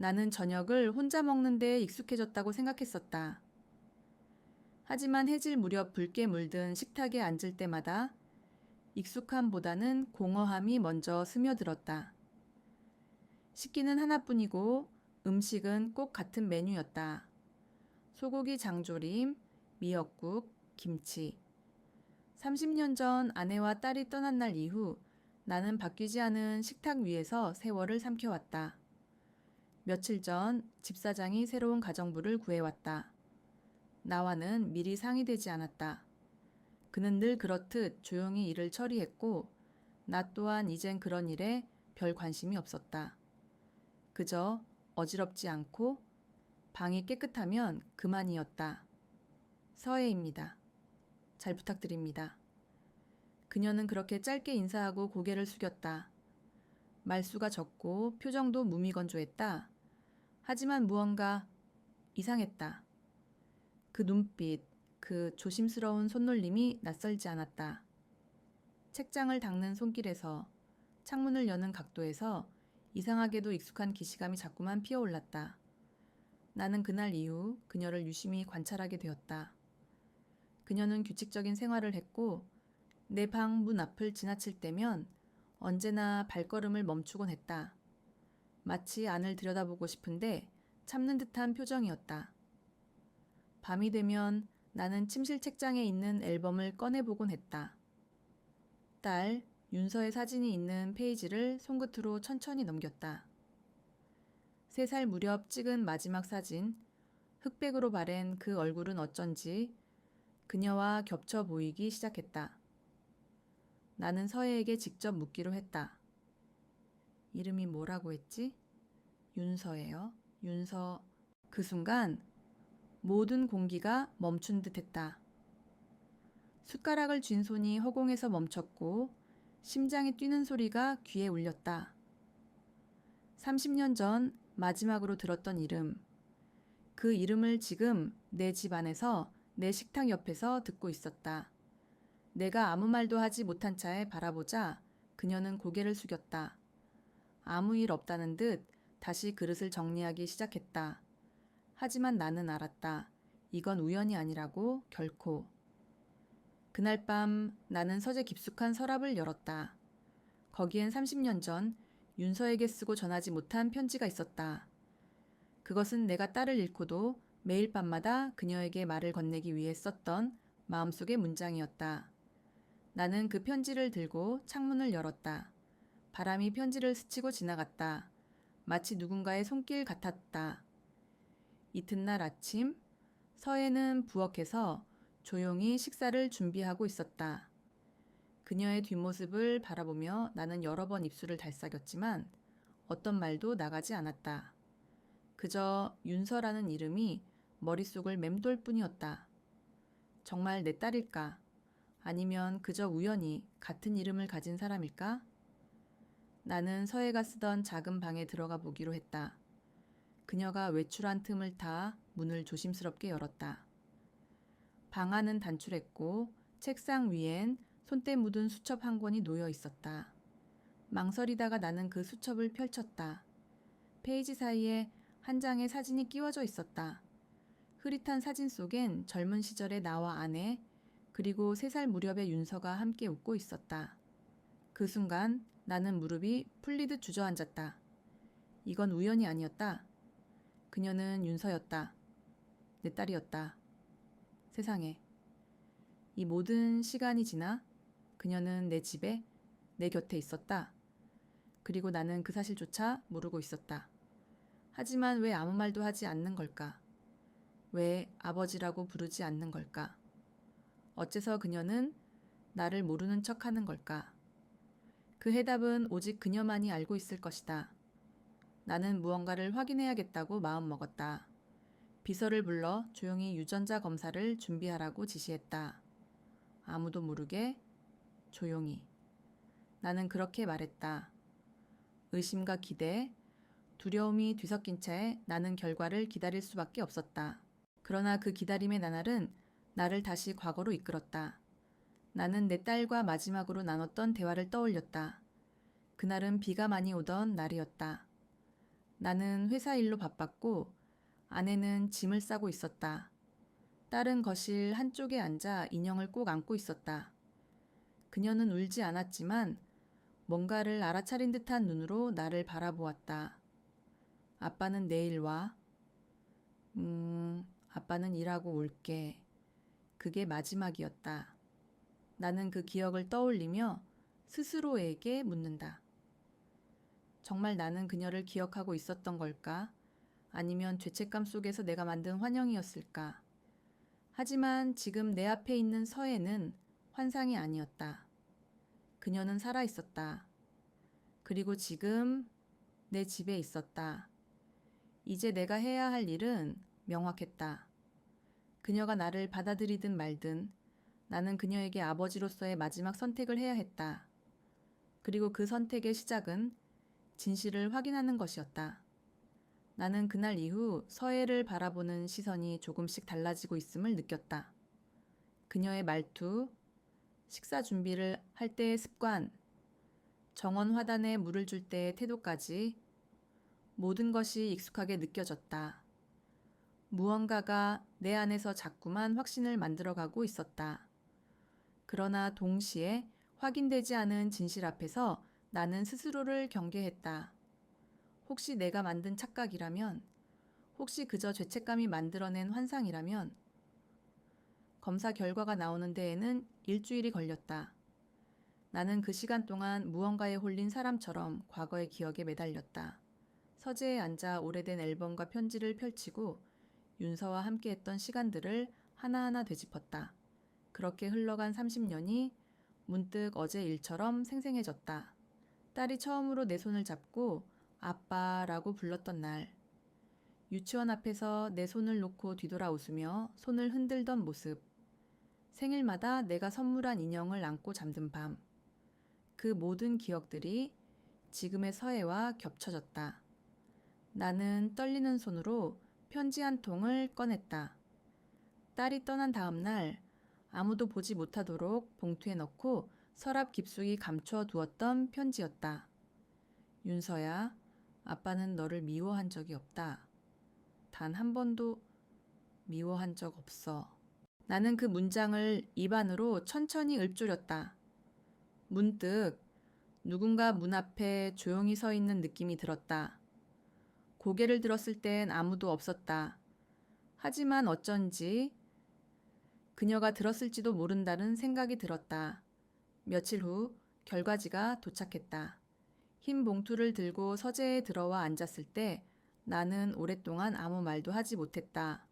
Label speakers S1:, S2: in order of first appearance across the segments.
S1: 나는 저녁을 혼자 먹는 데 익숙해졌다고 생각했었다. 하지만 해질 무렵 붉게 물든 식탁에 앉을 때마다 익숙함보다는 공허함이 먼저 스며들었다. 식기는 하나뿐이고 음식은 꼭 같은 메뉴였다. 소고기 장조림, 미역국, 김치. 30년 전 아내와 딸이 떠난 날 이후 나는 바뀌지 않은 식탁 위에서 세월을 삼켜왔다. 며칠 전 집사장이 새로운 가정부를 구해왔다. 나와는 미리 상의되지 않았다. 그는 늘 그렇듯 조용히 일을 처리했고 나 또한 이젠 그런 일에 별 관심이 없었다. 그저 어지럽지 않고 방이 깨끗하면 그만이었다. 서혜입니다. 잘 부탁드립니다. 그녀는 그렇게 짧게 인사하고 고개를 숙였다. 말수가 적고 표정도 무미건조했다. 하지만 무언가 이상했다. 그 눈빛, 그 조심스러운 손놀림이 낯설지 않았다. 책장을 닦는 손길에서, 창문을 여는 각도에서 이상하게도 익숙한 기시감이 자꾸만 피어올랐다. 나는 그날 이후 그녀를 유심히 관찰하게 되었다. 그녀는 규칙적인 생활을 했고 내 방 문 앞을 지나칠 때면 언제나 발걸음을 멈추곤 했다. 마치 안을 들여다보고 싶은데 참는 듯한 표정이었다. 밤이 되면 나는 침실 책장에 있는 앨범을 꺼내보곤 했다. 딸, 윤서의 사진이 있는 페이지를 손끝으로 천천히 넘겼다. 3살 무렵 찍은 마지막 사진, 흑백으로 바랜 그 얼굴은 어쩐지 그녀와 겹쳐 보이기 시작했다. 나는 서혜에게 직접 묻기로 했다. 이름이 뭐라고 했지? 윤서예요. 윤서. 그 순간 모든 공기가 멈춘 듯 했다. 숟가락을 쥔 손이 허공에서 멈췄고 심장이 뛰는 소리가 귀에 울렸다. 30년 전 마지막으로 들었던 이름. 그 이름을 지금 내 집 안에서 내 식탁 옆에서 듣고 있었다. 내가 아무 말도 하지 못한 차에 바라보자 그녀는 고개를 숙였다. 아무 일 없다는 듯 다시 그릇을 정리하기 시작했다. 하지만 나는 알았다. 이건 우연이 아니라고 결코. 그날 밤 나는 서재 깊숙한 서랍을 열었다. 거기엔 30년 전 윤서에게 쓰고 전하지 못한 편지가 있었다. 그것은 내가 딸을 잃고도 매일 밤마다 그녀에게 말을 건네기 위해 썼던 마음속의 문장이었다. 나는 그 편지를 들고 창문을 열었다. 바람이 편지를 스치고 지나갔다. 마치 누군가의 손길 같았다. 이튿날 아침, 서혜는 부엌에서 조용히 식사를 준비하고 있었다. 그녀의 뒷모습을 바라보며 나는 여러 번 입술을 달싹였지만 어떤 말도 나가지 않았다. 그저 윤서라는 이름이 머릿속을 맴돌 뿐이었다. 정말 내 딸일까? 아니면 그저 우연히 같은 이름을 가진 사람일까? 나는 서혜가 쓰던 작은 방에 들어가 보기로 했다. 그녀가 외출한 틈을 타 문을 조심스럽게 열었다. 방 안은 단출했고 책상 위엔 손때 묻은 수첩 한 권이 놓여 있었다. 망설이다가 나는 그 수첩을 펼쳤다. 페이지 사이에 한 장의 사진이 끼워져 있었다. 흐릿한 사진 속엔 젊은 시절의 나와 아내, 그리고 3살 무렵의 윤서가 함께 웃고 있었다. 그 순간 나는 무릎이 풀리듯 주저앉았다. 이건 우연이 아니었다. 그녀는 윤서였다. 내 딸이었다. 세상에. 이 모든 시간이 지나 그녀는 내 집에, 내 곁에 있었다. 그리고 나는 그 사실조차 모르고 있었다. 하지만 왜 아무 말도 하지 않는 걸까? 왜 아버지라고 부르지 않는 걸까? 어째서 그녀는 나를 모르는 척 하는 걸까? 그 해답은 오직 그녀만이 알고 있을 것이다. 나는 무언가를 확인해야겠다고 마음먹었다. 비서를 불러 조용히 유전자 검사를 준비하라고 지시했다. 아무도 모르게 조용히. 나는 그렇게 말했다. 의심과 기대, 두려움이 뒤섞인 채 나는 결과를 기다릴 수밖에 없었다. 그러나 그 기다림의 나날은 나를 다시 과거로 이끌었다. 나는 내 딸과 마지막으로 나눴던 대화를 떠올렸다. 그날은 비가 많이 오던 날이었다. 나는 회사 일로 바빴고 아내는 짐을 싸고 있었다. 딸은 거실 한쪽에 앉아 인형을 꼭 안고 있었다. 그녀는 울지 않았지만 뭔가를 알아차린 듯한 눈으로 나를 바라보았다. 아빠는 내일 와. 아빠는 일하고 올게. 그게 마지막이었다. 나는 그 기억을 떠올리며 스스로에게 묻는다. 정말 나는 그녀를 기억하고 있었던 걸까? 아니면 죄책감 속에서 내가 만든 환영이었을까? 하지만 지금 내 앞에 있는 서해는 환상이 아니었다. 그녀는 살아 있었다. 그리고 지금 내 집에 있었다. 이제 내가 해야 할 일은 명확했다. 그녀가 나를 받아들이든 말든 나는 그녀에게 아버지로서의 마지막 선택을 해야 했다. 그리고 그 선택의 시작은 진실을 확인하는 것이었다. 나는 그날 이후 서해를 바라보는 시선이 조금씩 달라지고 있음을 느꼈다. 그녀의 말투, 식사 준비를 할 때의 습관, 정원 화단에 물을 줄 때의 태도까지 모든 것이 익숙하게 느껴졌다. 무언가가 내 안에서 자꾸만 확신을 만들어가고 있었다. 그러나 동시에 확인되지 않은 진실 앞에서 나는 스스로를 경계했다. 혹시 내가 만든 착각이라면, 혹시 그저 죄책감이 만들어낸 환상이라면, 검사 결과가 나오는 데에는 일주일이 걸렸다. 나는 그 시간 동안 무언가에 홀린 사람처럼 과거의 기억에 매달렸다. 서재에 앉아 오래된 앨범과 편지를 펼치고 윤서와 함께했던 시간들을 하나하나 되짚었다. 그렇게 흘러간 30년이 문득 어제 일처럼 생생해졌다. 딸이 처음으로 내 손을 잡고 아빠라고 불렀던 날. 유치원 앞에서 내 손을 놓고 뒤돌아 웃으며 손을 흔들던 모습. 생일마다 내가 선물한 인형을 안고 잠든 밤. 그 모든 기억들이 지금의 서해와 겹쳐졌다. 나는 떨리는 손으로 편지 한 통을 꺼냈다. 딸이 떠난 다음 날 아무도 보지 못하도록 봉투에 넣고 서랍 깊숙이 감춰 두었던 편지였다. 윤서야, 아빠는 너를 미워한 적이 없다. 단 한 번도 미워한 적 없어. 나는 그 문장을 입안으로 천천히 읊조렸다. 문득 누군가 문 앞에 조용히 서 있는 느낌이 들었다. 고개를 들었을 땐 아무도 없었다. 하지만 어쩐지 그녀가 들었을지도 모른다는 생각이 들었다. 며칠 후 결과지가 도착했다. 흰 봉투를 들고 서재에 들어와 앉았을 때 나는 오랫동안 아무 말도 하지 못했다.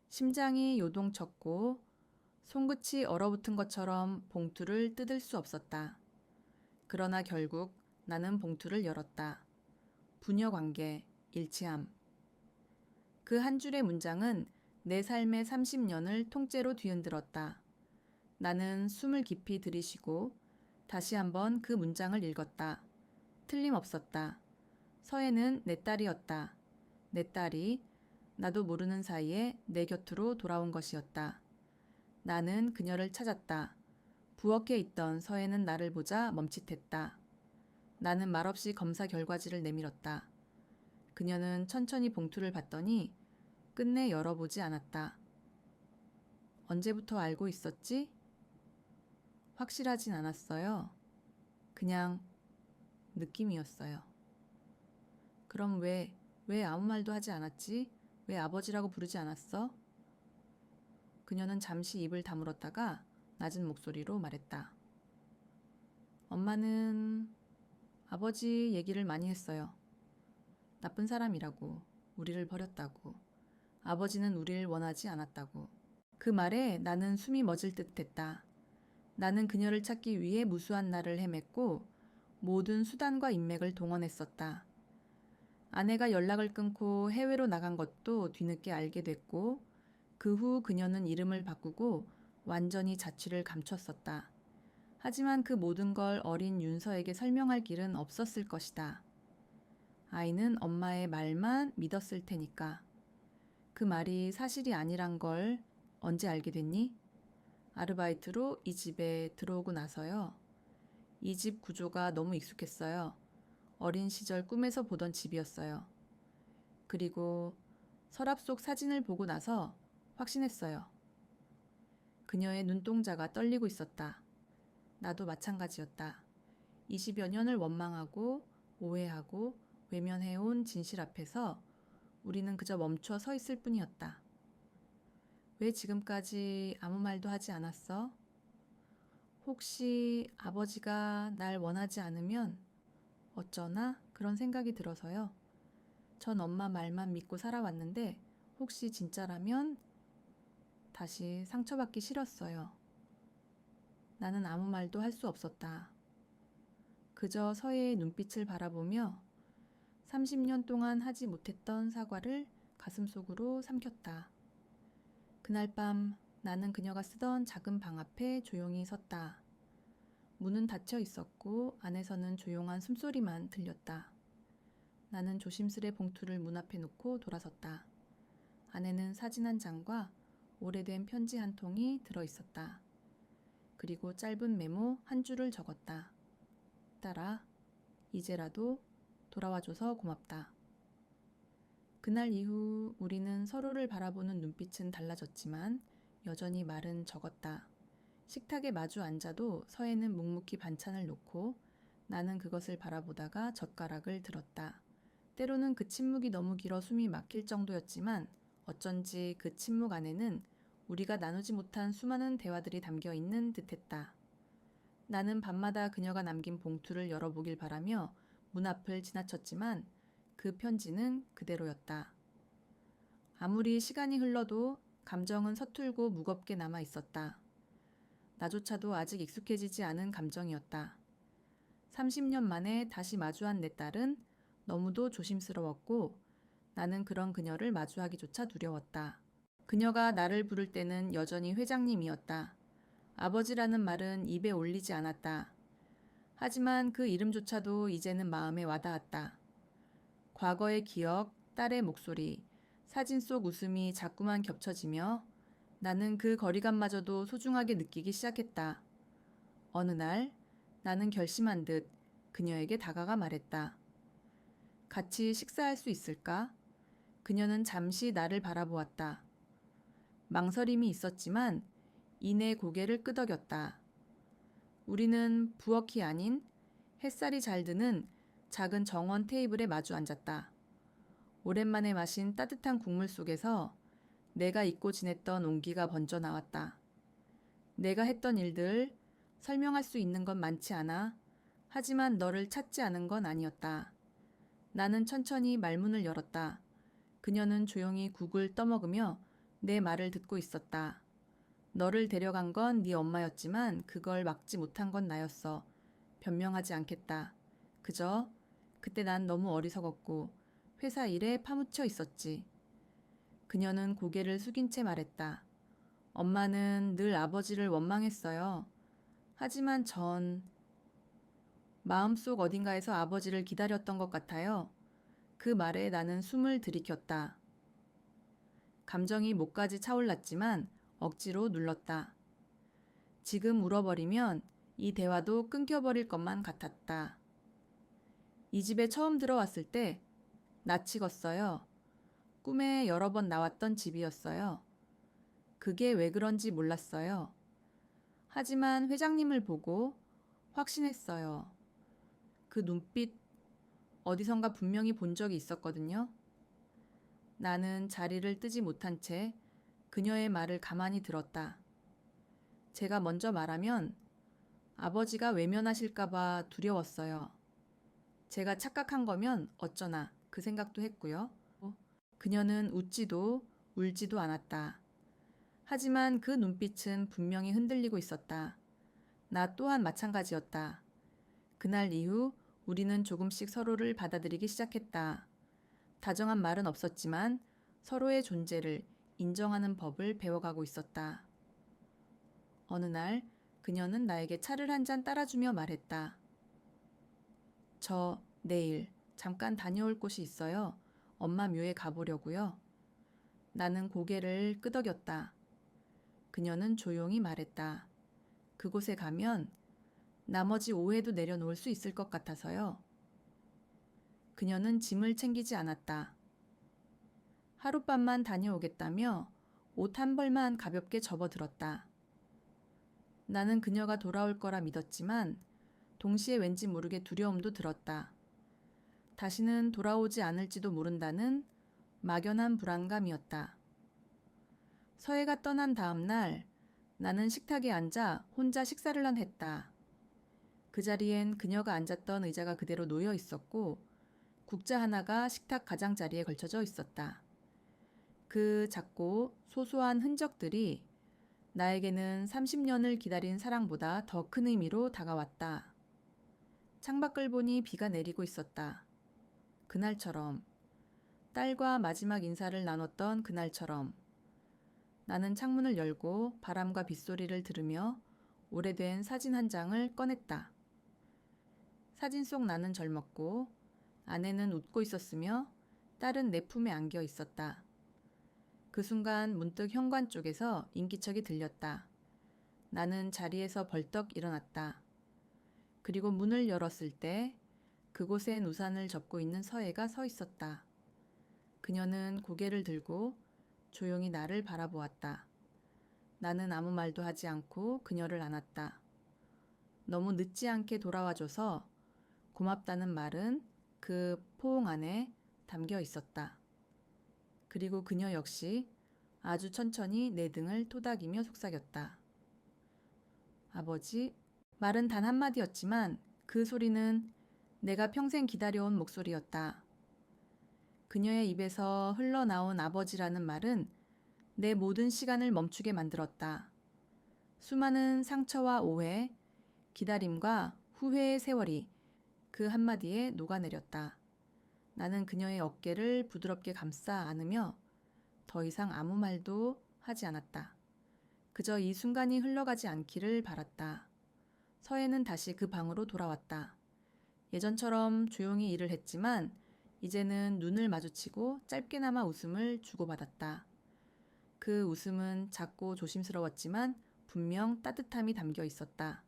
S1: 심장이 요동쳤고 손끝이 얼어붙은 것처럼 봉투를 뜯을 수 없었다. 그러나 결국 나는 봉투를 열었다. 부녀관계, 일치함. 그 한 줄의 문장은 내 삶의 30년을 통째로 뒤흔들었다. 나는 숨을 깊이 들이쉬고 다시 한번 그 문장을 읽었다. 틀림없었다. 서해는 내 딸이었다. 내 딸이 나도 모르는 사이에 내 곁으로 돌아온 것이었다. 나는 그녀를 찾았다. 부엌에 있던 서해는 나를 보자 멈칫했다. 나는 말없이 검사 결과지를 내밀었다. 그녀는 천천히 봉투를 받더니 끝내 열어보지 않았다. 언제부터 알고 있었지? 확실하진 않았어요. 그냥 느낌이었어요. 그럼 왜 아무 말도 하지 않았지? 왜 아버지라고 부르지 않았어? 그녀는 잠시 입을 다물었다가 낮은 목소리로 말했다. 엄마는 아버지 얘기를 많이 했어요. 나쁜 사람이라고, 우리를 버렸다고, 아버지는 우리를 원하지 않았다고. 그 말에 나는 숨이 멎을 듯 했다. 나는 그녀를 찾기 위해 무수한 날을 헤맸고 모든 수단과 인맥을 동원했었다. 아내가 연락을 끊고 해외로 나간 것도 뒤늦게 알게 됐고 그 후 그녀는 이름을 바꾸고 완전히 자취를 감췄었다. 하지만 그 모든 걸 어린 윤서에게 설명할 길은 없었을 것이다. 아이는 엄마의 말만 믿었을 테니까. 그 말이 사실이 아니란 걸 언제 알게 됐니? 아르바이트로 이 집에 들어오고 나서요. 이 집 구조가 너무 익숙했어요. 어린 시절 꿈에서 보던 집이었어요. 그리고 서랍 속 사진을 보고 나서 확신했어요. 그녀의 눈동자가 떨리고 있었다. 나도 마찬가지였다. 20여 년을 원망하고 오해하고 외면해온 진실 앞에서 우리는 그저 멈춰 서 있을 뿐이었다. 왜 지금까지 아무 말도 하지 않았어? 혹시 아버지가 날 원하지 않으면 어쩌나 그런 생각이 들어서요. 전 엄마 말만 믿고 살아왔는데 혹시 진짜라면 다시 상처받기 싫었어요. 나는 아무 말도 할 수 없었다. 그저 서해의 눈빛을 바라보며 30년 동안 하지 못했던 사과를 가슴속으로 삼켰다. 그날 밤 나는 그녀가 쓰던 작은 방 앞에 조용히 섰다. 문은 닫혀 있었고 안에서는 조용한 숨소리만 들렸다. 나는 조심스레 봉투를 문 앞에 놓고 돌아섰다. 안에는 사진 한 장과 오래된 편지 한 통이 들어 있었다. 그리고 짧은 메모 한 줄을 적었다. 딸아, 이제라도 돌아와줘서 고맙다. 그날 이후 우리는 서로를 바라보는 눈빛은 달라졌지만 여전히 말은 적었다. 식탁에 마주 앉아도 서해는 묵묵히 반찬을 놓고 나는 그것을 바라보다가 젓가락을 들었다. 때로는 그 침묵이 너무 길어 숨이 막힐 정도였지만 어쩐지 그 침묵 안에는 우리가 나누지 못한 수많은 대화들이 담겨 있는 듯했다. 나는 밤마다 그녀가 남긴 봉투를 열어보길 바라며 문 앞을 지나쳤지만 그 편지는 그대로였다. 아무리 시간이 흘러도 감정은 서툴고 무겁게 남아 있었다. 나조차도 아직 익숙해지지 않은 감정이었다. 30년 만에 다시 마주한 내 딸은 너무도 조심스러웠고 나는 그런 그녀를 마주하기조차 두려웠다. 그녀가 나를 부를 때는 여전히 회장님이었다. 아버지라는 말은 입에 올리지 않았다. 하지만 그 이름조차도 이제는 마음에 와닿았다. 과거의 기억, 딸의 목소리, 사진 속 웃음이 자꾸만 겹쳐지며 나는 그 거리감마저도 소중하게 느끼기 시작했다. 어느 날 나는 결심한 듯 그녀에게 다가가 말했다. 같이 식사할 수 있을까? 그녀는 잠시 나를 바라보았다. 망설임이 있었지만 이내 고개를 끄덕였다. 우리는 부엌이 아닌 햇살이 잘 드는 작은 정원 테이블에 마주 앉았다. 오랜만에 마신 따뜻한 국물 속에서 내가 잊고 지냈던 온기가 번져 나왔다. 내가 했던 일들 설명할 수 있는 건 많지 않아. 하지만 너를 찾지 않은 건 아니었다. 나는 천천히 말문을 열었다. 그녀는 조용히 국을 떠먹으며 내 말을 듣고 있었다. 너를 데려간 건 네 엄마였지만 그걸 막지 못한 건 나였어. 변명하지 않겠다. 그저 그때 난 너무 어리석었고 회사 일에 파묻혀 있었지. 그녀는 고개를 숙인 채 말했다. 엄마는 늘 아버지를 원망했어요. 하지만 전 마음속 어딘가에서 아버지를 기다렸던 것 같아요. 그 말에 나는 숨을 들이켰다. 감정이 목까지 차올랐지만 억지로 눌렀다. 지금 울어버리면 이 대화도 끊겨버릴 것만 같았다. 이 집에 처음 들어왔을 때 낯익었어요. 꿈에 여러 번 나왔던 집이었어요. 그게 왜 그런지 몰랐어요. 하지만 회장님을 보고 확신했어요. 그 눈빛 어디선가 분명히 본 적이 있었거든요. 나는 자리를 뜨지 못한 채 그녀의 말을 가만히 들었다. 제가 먼저 말하면 아버지가 외면하실까봐 두려웠어요. 제가 착각한 거면 어쩌나 그 생각도 했고요. 그녀는 웃지도 울지도 않았다. 하지만 그 눈빛은 분명히 흔들리고 있었다. 나 또한 마찬가지였다. 그날 이후 우리는 조금씩 서로를 받아들이기 시작했다. 다정한 말은 없었지만 서로의 존재를 인정하는 법을 배워가고 있었다. 어느 날 그녀는 나에게 차를 한 잔 따라주며 말했다. 저 내일 잠깐 다녀올 곳이 있어요. 엄마 묘에 가보려고요. 나는 고개를 끄덕였다. 그녀는 조용히 말했다. 그곳에 가면 나머지 오해도 내려놓을 수 있을 것 같아서요. 그녀는 짐을 챙기지 않았다. 하룻밤만 다녀오겠다며 옷 한 벌만 가볍게 접어들었다. 나는 그녀가 돌아올 거라 믿었지만 동시에 왠지 모르게 두려움도 들었다. 다시는 돌아오지 않을지도 모른다는 막연한 불안감이었다. 서해가 떠난 다음 날 나는 식탁에 앉아 혼자 식사를 했다. 그 자리엔 그녀가 앉았던 의자가 그대로 놓여 있었고 국자 하나가 식탁 가장자리에 걸쳐져 있었다. 그 작고 소소한 흔적들이 나에게는 30년을 기다린 사랑보다 더 큰 의미로 다가왔다. 창밖을 보니 비가 내리고 있었다. 그날처럼, 딸과 마지막 인사를 나눴던 그날처럼 나는 창문을 열고 바람과 빗소리를 들으며 오래된 사진 한 장을 꺼냈다. 사진 속 나는 젊었고 아내는 웃고 있었으며 딸은 내 품에 안겨 있었다. 그 순간 문득 현관 쪽에서 인기척이 들렸다. 나는 자리에서 벌떡 일어났다. 그리고 문을 열었을 때 그곳엔 우산을 접고 있는 서혜가 서 있었다. 그녀는 고개를 들고 조용히 나를 바라보았다. 나는 아무 말도 하지 않고 그녀를 안았다. 너무 늦지 않게 돌아와줘서 고맙다는 말은 그 포옹 안에 담겨 있었다. 그리고 그녀 역시 아주 천천히 내 등을 토닥이며 속삭였다. 아버지, 말은 단 한마디였지만 그 소리는 내가 평생 기다려온 목소리였다. 그녀의 입에서 흘러나온 아버지라는 말은 내 모든 시간을 멈추게 만들었다. 수많은 상처와 오해, 기다림과 후회의 세월이 그 한마디에 녹아내렸다. 나는 그녀의 어깨를 부드럽게 감싸 안으며 더 이상 아무 말도 하지 않았다. 그저 이 순간이 흘러가지 않기를 바랐다. 서혜는 다시 그 방으로 돌아왔다. 예전처럼 조용히 일을 했지만 이제는 눈을 마주치고 짧게나마 웃음을 주고받았다. 그 웃음은 작고 조심스러웠지만 분명 따뜻함이 담겨 있었다.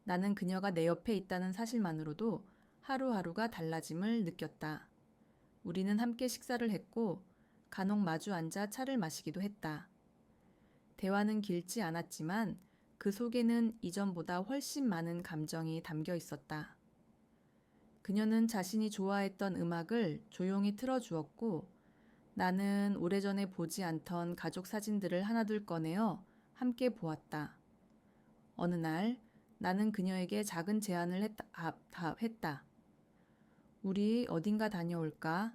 S1: 나는 그녀가 내 옆에 있다는 사실만으로도 하루하루가 달라짐을 느꼈다. 우리는 함께 식사를 했고 간혹 마주 앉아 차를 마시기도 했다. 대화는 길지 않았지만 그 속에는 이전보다 훨씬 많은 감정이 담겨 있었다. 그녀는 자신이 좋아했던 음악을 조용히 틀어주었고 나는 오래전에 보지 않던 가족 사진들을 하나둘 꺼내어 함께 보았다. 어느 날 나는 그녀에게 작은 제안을 했다. 우리 어딘가 다녀올까?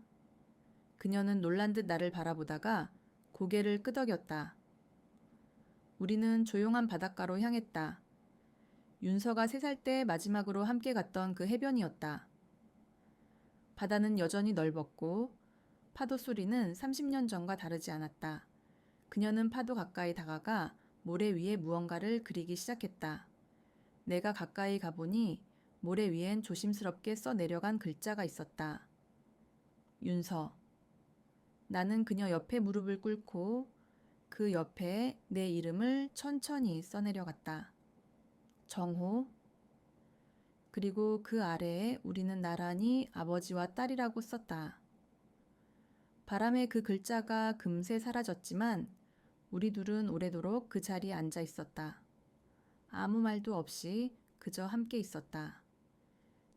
S1: 그녀는 놀란 듯 나를 바라보다가 고개를 끄덕였다. 우리는 조용한 바닷가로 향했다. 윤서가 3살 때 마지막으로 함께 갔던 그 해변이었다. 바다는 여전히 넓었고 파도 소리는 30년 전과 다르지 않았다. 그녀는 파도 가까이 다가가 모래 위에 무언가를 그리기 시작했다. 내가 가까이 가보니 모래 위엔 조심스럽게 써 내려간 글자가 있었다. 윤서. 나는 그녀 옆에 무릎을 꿇고 그 옆에 내 이름을 천천히 써내려갔다. 정호. 그리고 그 아래에 우리는 나란히 아버지와 딸이라고 썼다. 바람에 그 글자가 금세 사라졌지만 우리 둘은 오래도록 그 자리에 앉아 있었다. 아무 말도 없이 그저 함께 있었다.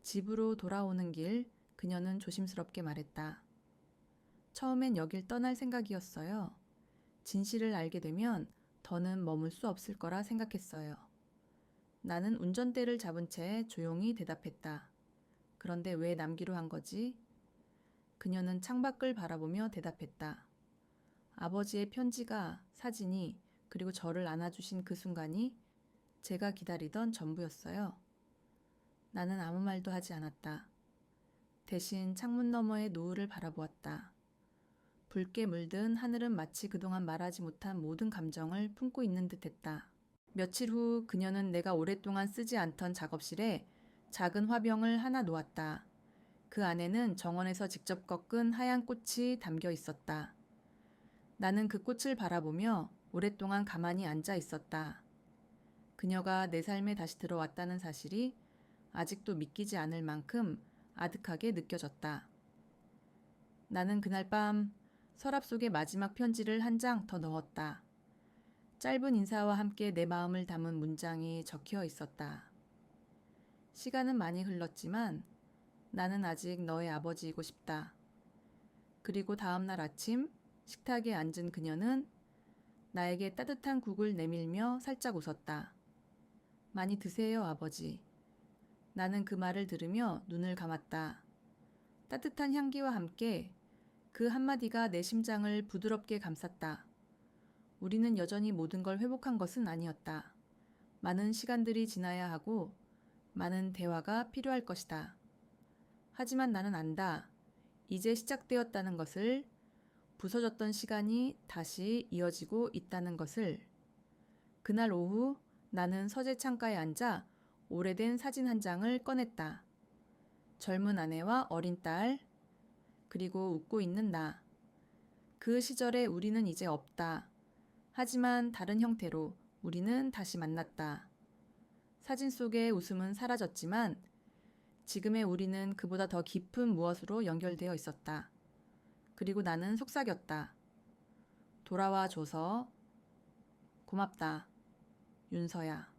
S1: 집으로 돌아오는 길 그녀는 조심스럽게 말했다. 처음엔 여길 떠날 생각이었어요. 진실을 알게 되면 더는 머물 수 없을 거라 생각했어요. 나는 운전대를 잡은 채 조용히 대답했다. 그런데 왜 남기로 한 거지? 그녀는 창밖을 바라보며 대답했다. 아버지의 편지가, 사진이, 그리고 저를 안아주신 그 순간이 제가 기다리던 전부였어요. 나는 아무 말도 하지 않았다. 대신 창문 너머의 노을을 바라보았다. 붉게 물든 하늘은 마치 그동안 말하지 못한 모든 감정을 품고 있는 듯했다. 며칠 후 그녀는 내가 오랫동안 쓰지 않던 작업실에 작은 화병을 하나 놓았다. 그 안에는 정원에서 직접 꺾은 하얀 꽃이 담겨 있었다. 나는 그 꽃을 바라보며 오랫동안 가만히 앉아 있었다. 그녀가 내 삶에 다시 들어왔다는 사실이 아직도 믿기지 않을 만큼 아득하게 느껴졌다. 나는 그날 밤 서랍 속에 마지막 편지를 한 장 더 넣었다. 짧은 인사와 함께 내 마음을 담은 문장이 적혀 있었다. 시간은 많이 흘렀지만 나는 아직 너의 아버지이고 싶다. 그리고 다음 날 아침 식탁에 앉은 그녀는 나에게 따뜻한 국을 내밀며 살짝 웃었다. 많이 드세요, 아버지. 나는 그 말을 들으며 눈을 감았다. 따뜻한 향기와 함께 그 한마디가 내 심장을 부드럽게 감쌌다. 우리는 여전히 모든 걸 회복한 것은 아니었다. 많은 시간들이 지나야 하고 많은 대화가 필요할 것이다. 하지만 나는 안다. 이제 시작되었다는 것을, 부서졌던 시간이 다시 이어지고 있다는 것을. 그날 오후 나는 서재 창가에 앉아 오래된 사진 한 장을 꺼냈다. 젊은 아내와 어린 딸, 그리고 웃고 있는 나. 그 시절에 우리는 이제 없다. 하지만 다른 형태로 우리는 다시 만났다. 사진 속의 웃음은 사라졌지만 지금의 우리는 그보다 더 깊은 무엇으로 연결되어 있었다. 그리고 나는 속삭였다. 돌아와 줘서 고맙다, 윤서야.